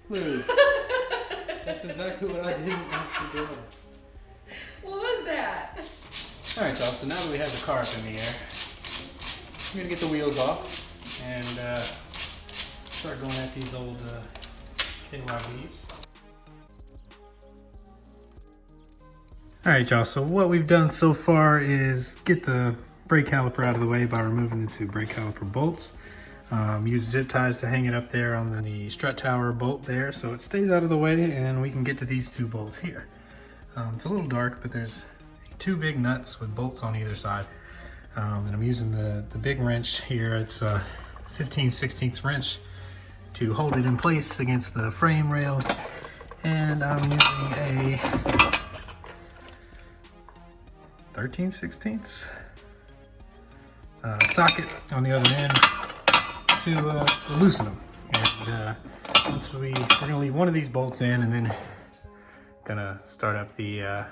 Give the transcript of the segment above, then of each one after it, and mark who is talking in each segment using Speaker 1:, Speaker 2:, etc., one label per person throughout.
Speaker 1: Look. That's exactly what I didn't have to do.
Speaker 2: What was that?
Speaker 1: Alright y'all, so now that we have the car up in the air, I'm going to get the wheels off and start going at these old KYBs. Alright y'all, so what we've done so far is get the brake caliper out of the way by removing the two brake caliper bolts. Use zip ties to hang it up there on the strut tower bolt there so it stays out of the way and we can get to these two bolts here. It's a little dark, but there's two big nuts with bolts on either side. And I'm using the big wrench here. It's a 15/16 wrench to hold it in place against the frame rail. And I'm using a 13/16 socket on the other end to loosen them. And once we're gonna leave one of these bolts in and then gonna start up the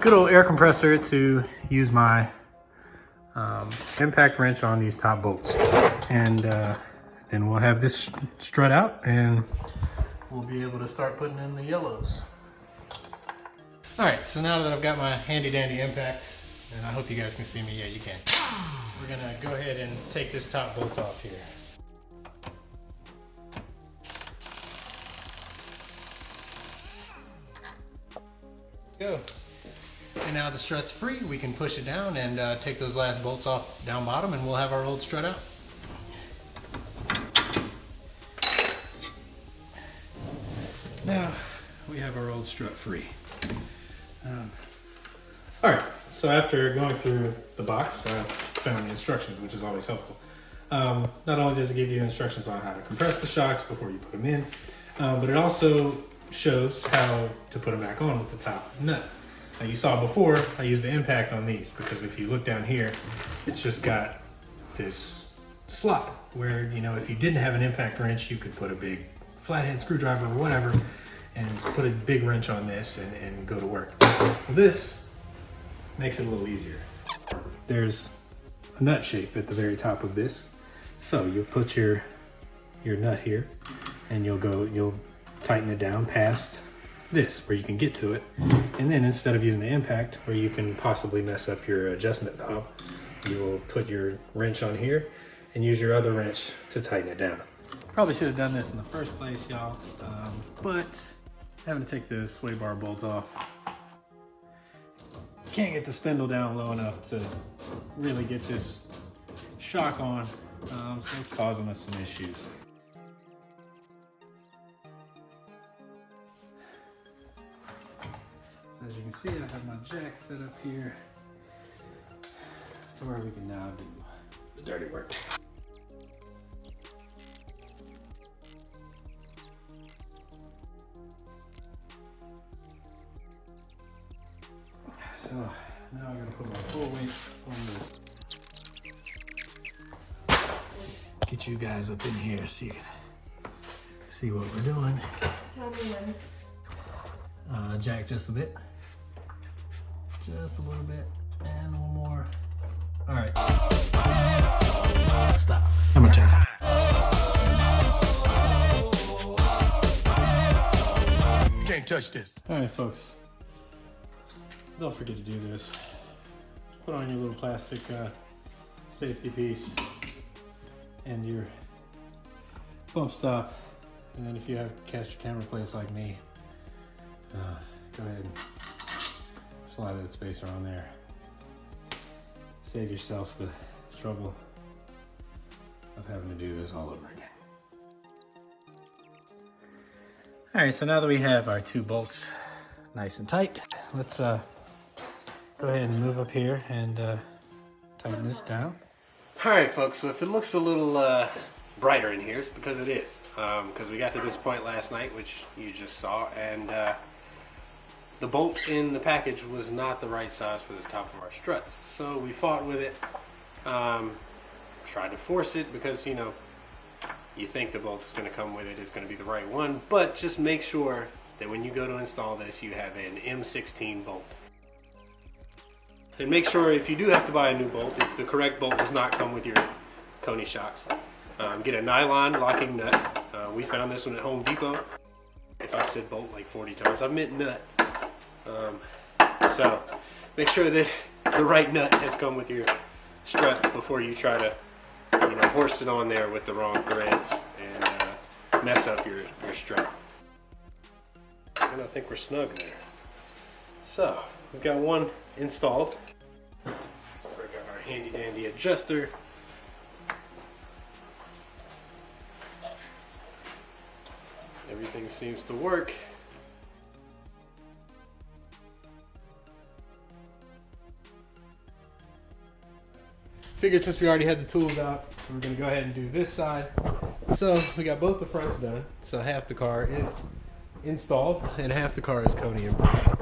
Speaker 1: good old air compressor to use my impact wrench on these top bolts. And then we'll have this strut out and we'll be able to start putting in the yellows. All right, so now that I've got my handy dandy impact, and I hope you guys can see me, yeah you can. We're gonna go ahead and take this top bolt off here. Go. And now the strut's free, we can push it down and take those last bolts off down bottom and we'll have our old strut out. Now we have our old strut free. All right, so after going through the box, I found the instructions, which is always helpful. Not only does it give you instructions on how to compress the shocks before you put them in, but it also shows how to put them back on with the top nut. Now you saw before, I used the impact on these because if you look down here, it's just got this slot where, you know, if you didn't have an impact wrench, you could put a big flathead screwdriver or whatever and put a big wrench on this and go to work. Well, this makes it a little easier. There's a nut shape at the very top of this. So you'll put your nut here and you'll tighten it down past this where you can get to it. And then instead of using the impact where you can possibly mess up your adjustment knob, you will put your wrench on here and use your other wrench to tighten it down. Probably should have done this in the first place, y'all, but having to take the sway bar bolts off, can't get the spindle down low enough to really get this shock on, so it's causing us some issues. So as you can see, I have my jack set up here to where we can now do the dirty work. So now I'm gonna put my full weight on this. Get you guys up in here so you can see what we're doing.
Speaker 2: Tell me when.
Speaker 1: Jack just a bit. Just a little bit. And one more. All right. Stop. How much time?
Speaker 3: Can't touch this.
Speaker 1: All right, folks. Don't forget to do this. Put on your little plastic safety piece and your bump stop. And then if you have cast your camera place like me, go ahead and slide that spacer on there. Save yourself the trouble of having to do this all over again. All right, so now that we have our two bolts nice and tight, let's go ahead and move up here and tighten this down. All right, folks, so if it looks a little brighter in here, it's because it is. Because we got to this point last night, which you just saw, and the bolt in the package was not the right size for the top of our struts. So we fought with it, tried to force it because, you know, you think the bolt that's going to come with it is going to be the right one, but just make sure that when you go to install this, you have an M16 bolt. And make sure if you do have to buy a new bolt, if the correct bolt does not come with your KONI shocks, get a nylon locking nut. We found this one at Home Depot.
Speaker 4: I've said bolt like 40 times. I meant nut. So make sure that the right nut has come with your struts before you try to, you know, horse it on there with the wrong threads and mess up your strut. And I think we're snug there. So we've got one installed. We've got our handy dandy adjuster. Everything seems to work. Figured since we already had the tools out, we're going to go ahead and do this side. So we got both the fronts done. So half the car is installed and half the car is KONI improved.